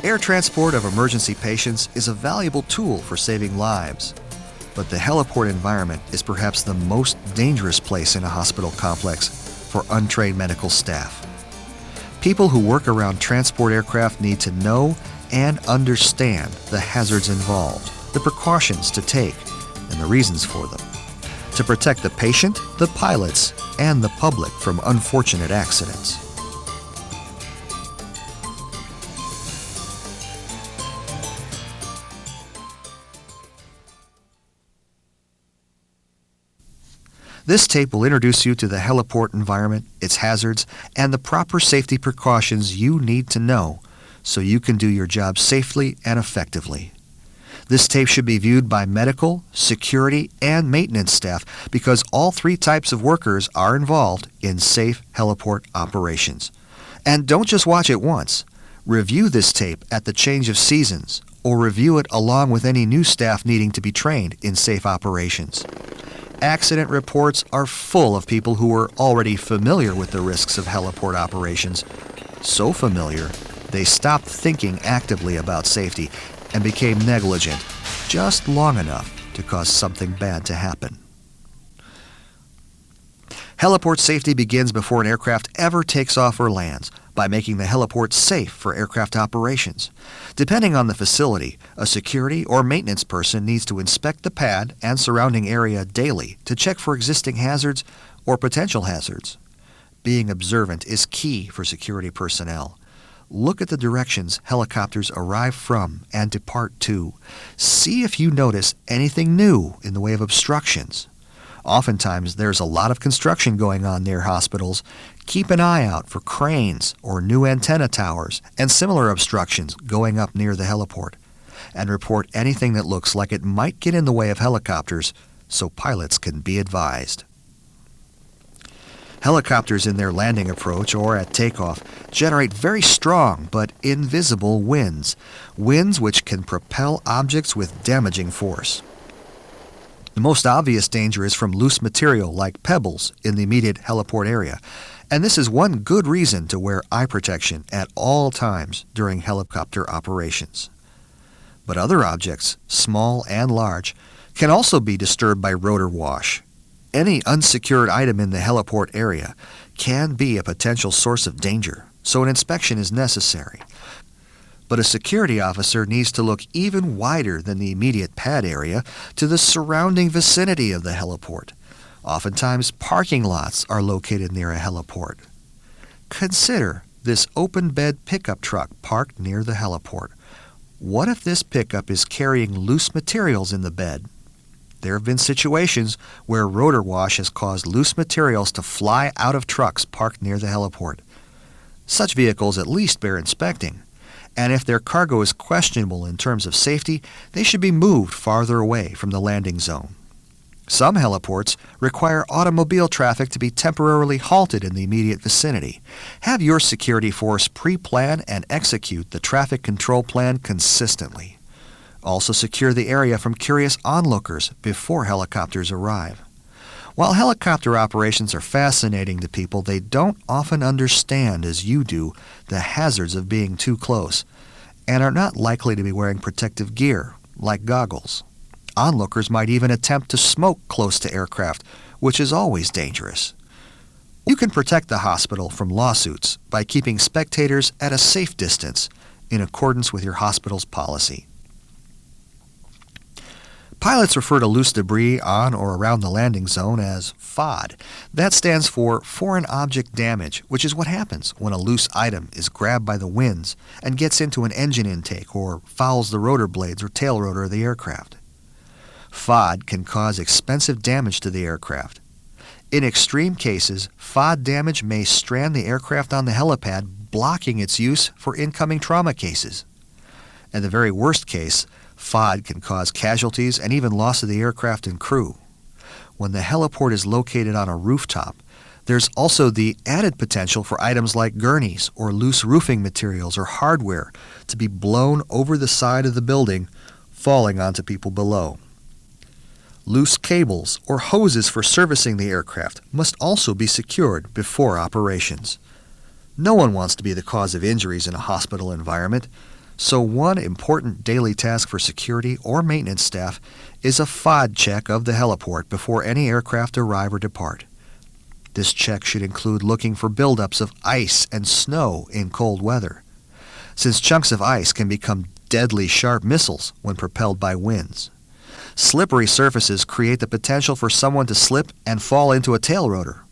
Air transport of emergency patients is a valuable tool for saving lives, but the heliport environment is perhaps the most dangerous place in a hospital complex for untrained medical staff. People who work around transport aircraft need to know and understand the hazards involved, the precautions to take, and the reasons for them, to protect the patient, the pilots, and the public from unfortunate accidents. This tape will introduce you to the heliport environment, its hazards, and the proper safety precautions you need to know so you can do your job safely and effectively. This tape should be viewed by medical, security, and maintenance staff because all three types of workers are involved in safe heliport operations. And don't just watch it once. Review this tape at the change of seasons or review it along with any new staff needing to be trained in safe operations. Accident reports are full of people who were already familiar with the risks of heliport operations. So familiar, they stopped thinking actively about safety and became negligent just long enough to cause something bad to happen. Heliport safety begins before an aircraft ever takes off or lands by making the heliport safe for aircraft operations. Depending on the facility, a security or maintenance person needs to inspect the pad and surrounding area daily to check for existing hazards or potential hazards. Being observant is key for security personnel. Look at the directions helicopters arrive from and depart to. See if you notice anything new in the way of obstructions. Oftentimes, there's a lot of construction going on near hospitals. Keep an eye out for cranes or new antenna towers and similar obstructions going up near the heliport. And report anything that looks like it might get in the way of helicopters so pilots can be advised. Helicopters in their landing approach or at takeoff generate very strong but invisible winds which can propel objects with damaging force. The most obvious danger is from loose material like pebbles in the immediate heliport area, and this is one good reason to wear eye protection at all times during helicopter operations. But other objects, small and large, can also be disturbed by rotor wash. Any unsecured item in the heliport area can be a potential source of danger, so an inspection is necessary. But a security officer needs to look even wider than the immediate pad area to the surrounding vicinity of the heliport. Oftentimes, parking lots are located near a heliport. Consider this open bed pickup truck parked near the heliport. What if this pickup is carrying loose materials in the bed? There have been situations where rotor wash has caused loose materials to fly out of trucks parked near the heliport. Such vehicles at least bear inspecting. And if their cargo is questionable in terms of safety, they should be moved farther away from the landing zone. Some heliports require automobile traffic to be temporarily halted in the immediate vicinity. Have your security force pre-plan and execute the traffic control plan consistently. Also secure the area from curious onlookers before helicopters arrive. While helicopter operations are fascinating to people, they don't often understand, as you do, the hazards of being too close, and are not likely to be wearing protective gear, like goggles. Onlookers might even attempt to smoke close to aircraft, which is always dangerous. You can protect the hospital from lawsuits by keeping spectators at a safe distance in accordance with your hospital's policy. Pilots refer to loose debris on or around the landing zone as FOD. That stands for Foreign Object Damage, which is what happens when a loose item is grabbed by the winds and gets into an engine intake or fouls the rotor blades or tail rotor of the aircraft. FOD can cause expensive damage to the aircraft. In extreme cases, FOD damage may strand the aircraft on the helipad, blocking its use for incoming trauma cases. In the very worst case, FOD can cause casualties and even loss of the aircraft and crew. When the heliport is located on a rooftop, there's also the added potential for items like gurneys or loose roofing materials or hardware to be blown over the side of the building, falling onto people below. Loose cables or hoses for servicing the aircraft must also be secured before operations. No one wants to be the cause of injuries in a hospital environment, So one important daily task for security or maintenance staff is a FOD check of the heliport before any aircraft arrive or depart. This check should include looking for buildups of ice and snow in cold weather, since chunks of ice can become deadly sharp missiles when propelled by winds. Slippery surfaces create the potential for someone to slip and fall into a tail rotor,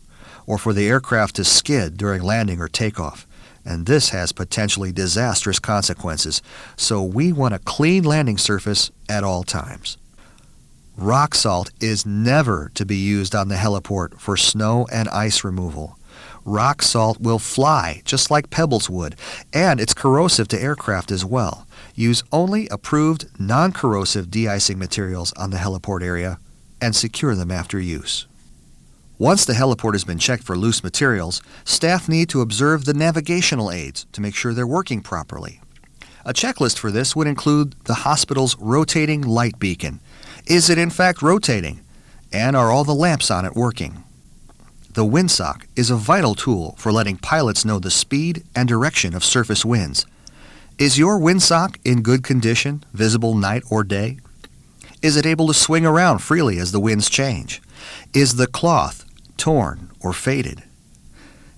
or for the aircraft to skid during landing or takeoff, and this has potentially disastrous consequences, so we want a clean landing surface at all times. Rock salt is never to be used on the heliport for snow and ice removal. Rock salt will fly just like pebbles would, and it's corrosive to aircraft as well. Use only approved non-corrosive de-icing materials on the heliport area and secure them after use. Once the heliport has been checked for loose materials, staff need to observe the navigational aids to make sure they're working properly. A checklist for this would include the hospital's rotating light beacon. Is it in fact rotating? And are all the lamps on it working? The windsock is a vital tool for letting pilots know the speed and direction of surface winds. Is your windsock in good condition, visible night or day? Is it able to swing around freely as the winds change? Is the cloth torn or faded?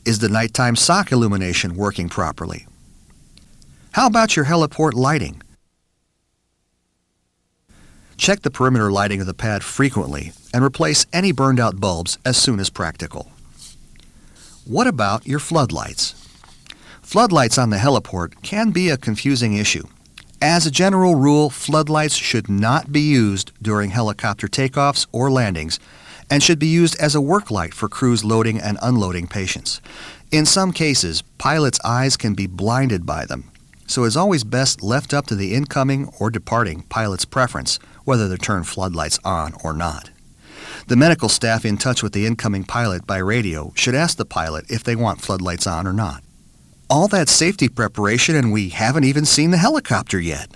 Is the nighttime sock illumination working properly? How about your heliport lighting? Check the perimeter lighting of the pad frequently and replace any burned out bulbs as soon as practical. What about your floodlights? Floodlights on the heliport can be a confusing issue. As a general rule, floodlights should not be used during helicopter takeoffs or landings and should be used as a work light for crews loading and unloading patients. In some cases, pilots' eyes can be blinded by them, so it's always best left up to the incoming or departing pilot's preference whether to turn floodlights on or not. The medical staff in touch with the incoming pilot by radio should ask the pilot if they want floodlights on or not. All that safety preparation and we haven't even seen the helicopter yet.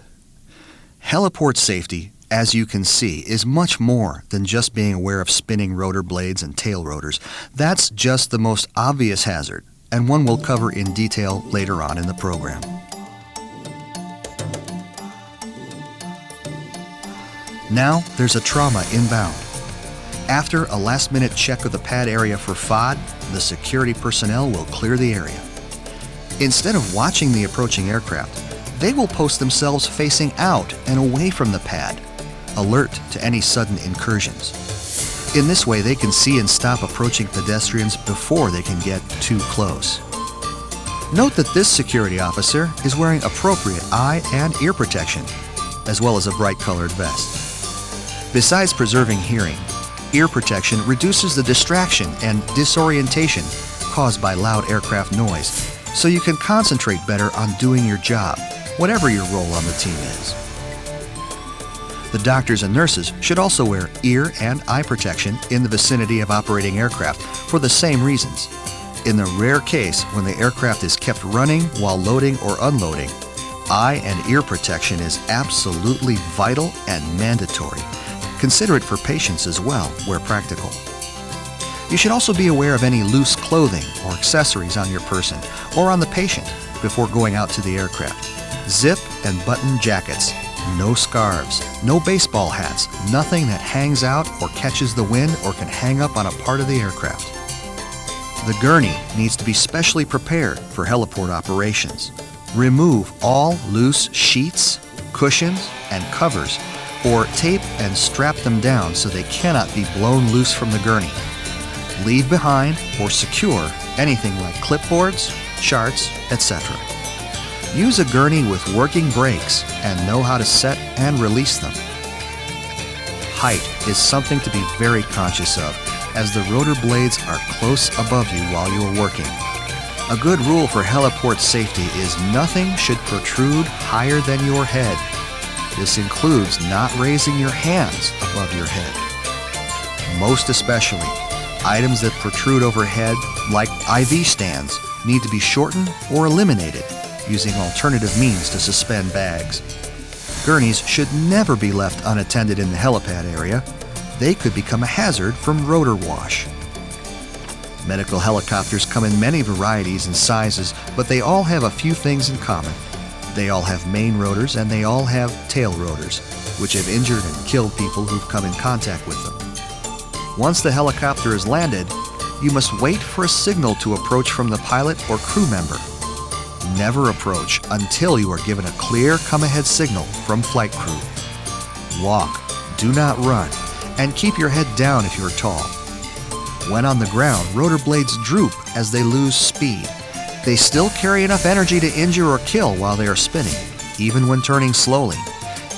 Heliport safety, as you can see, is much more than just being aware of spinning rotor blades and tail rotors. That's just the most obvious hazard, and one we'll cover in detail later on in the program. Now there's a trauma inbound. After a last-minute check of the pad area for FOD, the security personnel will clear the area. Instead of watching the approaching aircraft, they will post themselves facing out and away from the pad, alert to any sudden incursions. In this way, they can see and stop approaching pedestrians before they can get too close. Note that this security officer is wearing appropriate eye and ear protection, as well as a bright-colored vest. Besides preserving hearing, ear protection reduces the distraction and disorientation caused by loud aircraft noise, so you can concentrate better on doing your job, whatever your role on the team is. The doctors and nurses should also wear ear and eye protection in the vicinity of operating aircraft for the same reasons. In the rare case when the aircraft is kept running while loading or unloading, eye and ear protection is absolutely vital and mandatory. Consider it for patients as well, where practical. You should also be aware of any loose clothing or accessories on your person or on the patient before going out to the aircraft. Zip and button jackets, no scarves, no baseball hats, nothing that hangs out or catches the wind or can hang up on a part of the aircraft. The gurney needs to be specially prepared for heliport operations. Remove all loose sheets, cushions, and covers, or tape and strap them down so they cannot be blown loose from the gurney. Leave behind or secure anything like clipboards, charts, etc. Use a gurney with working brakes and know how to set and release them. Height is something to be very conscious of, as the rotor blades are close above you while you are working. A good rule for heliport safety is nothing should protrude higher than your head. This includes not raising your hands above your head. Most especially, items that protrude overhead, like IV stands, need to be shortened or eliminated using alternative means to suspend bags. Gurneys should never be left unattended in the helipad area. They could become a hazard from rotor wash. Medical helicopters come in many varieties and sizes, but they all have a few things in common. They all have main rotors and they all have tail rotors, which have injured and killed people who've come in contact with them. Once the helicopter is landed, you must wait for a signal to approach from the pilot or crew member. Never approach until you are given a clear come-ahead signal from flight crew. Walk, do not run, and keep your head down if you're tall. When on the ground, rotor blades droop as they lose speed. They still carry enough energy to injure or kill while they are spinning, even when turning slowly,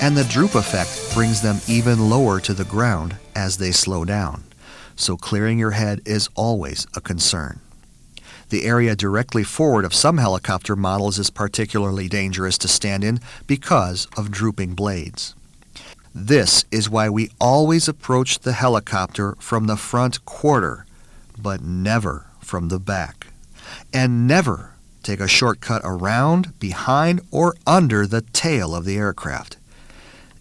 and the droop effect brings them even lower to the ground as they slow down. So clearing your head is always a concern. The area directly forward of some helicopter models is particularly dangerous to stand in because of drooping blades. This is why we always approach the helicopter from the front quarter, but never from the back. And never take a shortcut around, behind, or under the tail of the aircraft.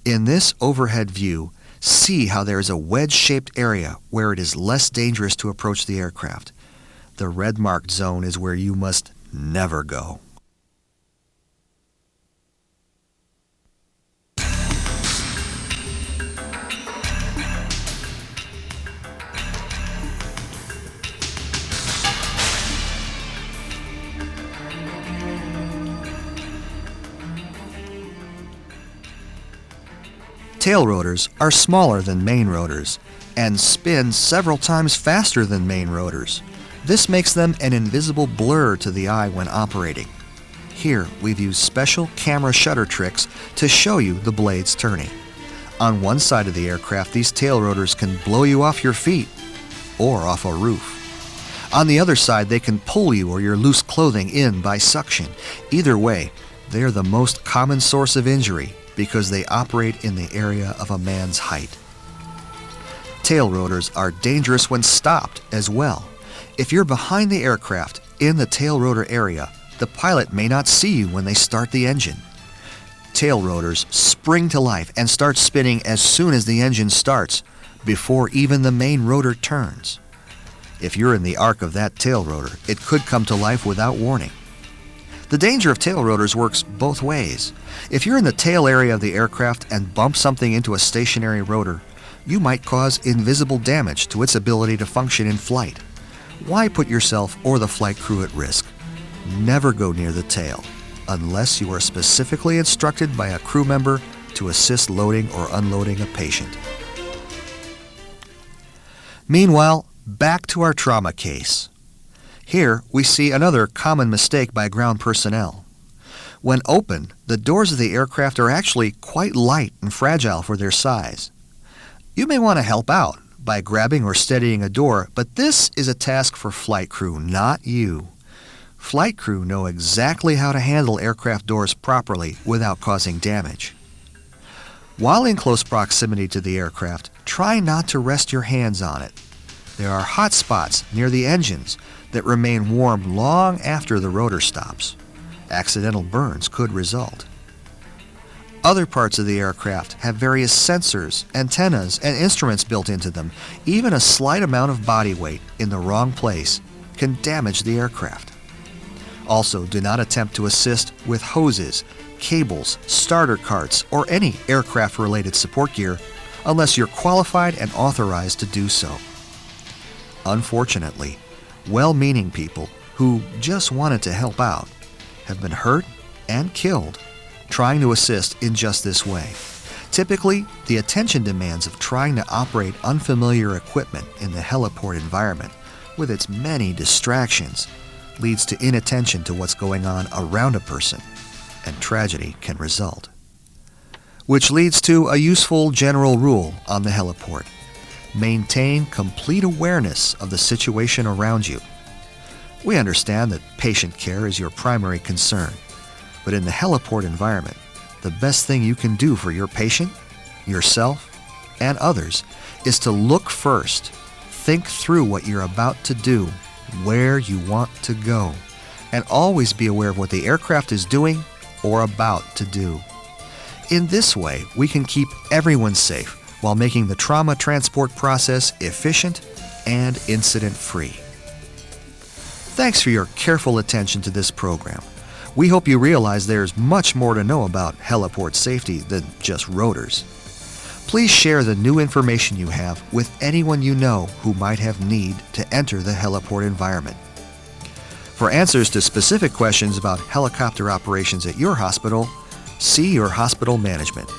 In this overhead view, see how there is a wedge-shaped area where it is less dangerous to approach the aircraft. The red-marked zone is where you must never go. Tail rotors are smaller than main rotors and spin several times faster than main rotors. This makes them an invisible blur to the eye when operating. Here, we've used special camera shutter tricks to show you the blades turning. On one side of the aircraft, these tail rotors can blow you off your feet or off a roof. On the other side, they can pull you or your loose clothing in by suction. Either way, they are the most common source of injury because they operate in the area of a man's height. Tail rotors are dangerous when stopped as well. If you're behind the aircraft in the tail rotor area, the pilot may not see you when they start the engine. Tail rotors spring to life and start spinning as soon as the engine starts, before even the main rotor turns. If you're in the arc of that tail rotor, it could come to life without warning. The danger of tail rotors works both ways. If you're in the tail area of the aircraft and bump something into a stationary rotor, you might cause invisible damage to its ability to function in flight. Why put yourself or the flight crew at risk? Never go near the tail, unless you are specifically instructed by a crew member to assist loading or unloading a patient. Meanwhile, back to our trauma case. Here, we see another common mistake by ground personnel. When open, the doors of the aircraft are actually quite light and fragile for their size. You may want to help out by grabbing or steadying a door, but this is a task for flight crew, not you. Flight crew know exactly how to handle aircraft doors properly without causing damage. While in close proximity to the aircraft, try not to rest your hands on it. There are hot spots near the engines that remain warm long after the rotor stops. Accidental burns could result. Other parts of the aircraft have various sensors, antennas, and instruments built into them. Even a slight amount of body weight in the wrong place can damage the aircraft. Also, do not attempt to assist with hoses, cables, starter carts, or any aircraft-related support gear unless you're qualified and authorized to do so. Unfortunately, well-meaning people who just wanted to help out have been hurt and killed trying to assist in just this way. Typically, the attention demands of trying to operate unfamiliar equipment in the heliport environment with its many distractions leads to inattention to what's going on around a person, and tragedy can result. Which leads to a useful general rule on the heliport. Maintain complete awareness of the situation around you. We understand that patient care is your primary concern, but in the heliport environment, the best thing you can do for your patient, yourself, and others is to look first, think through what you're about to do, where you want to go, and always be aware of what the aircraft is doing or about to do. In this way, we can keep everyone safe while making the trauma transport process efficient and incident-free. Thanks for your careful attention to this program. We hope you realize there's much more to know about heliport safety than just rotors. Please share the new information you have with anyone you know who might have need to enter the heliport environment. For answers to specific questions about helicopter operations at your hospital, see your hospital management.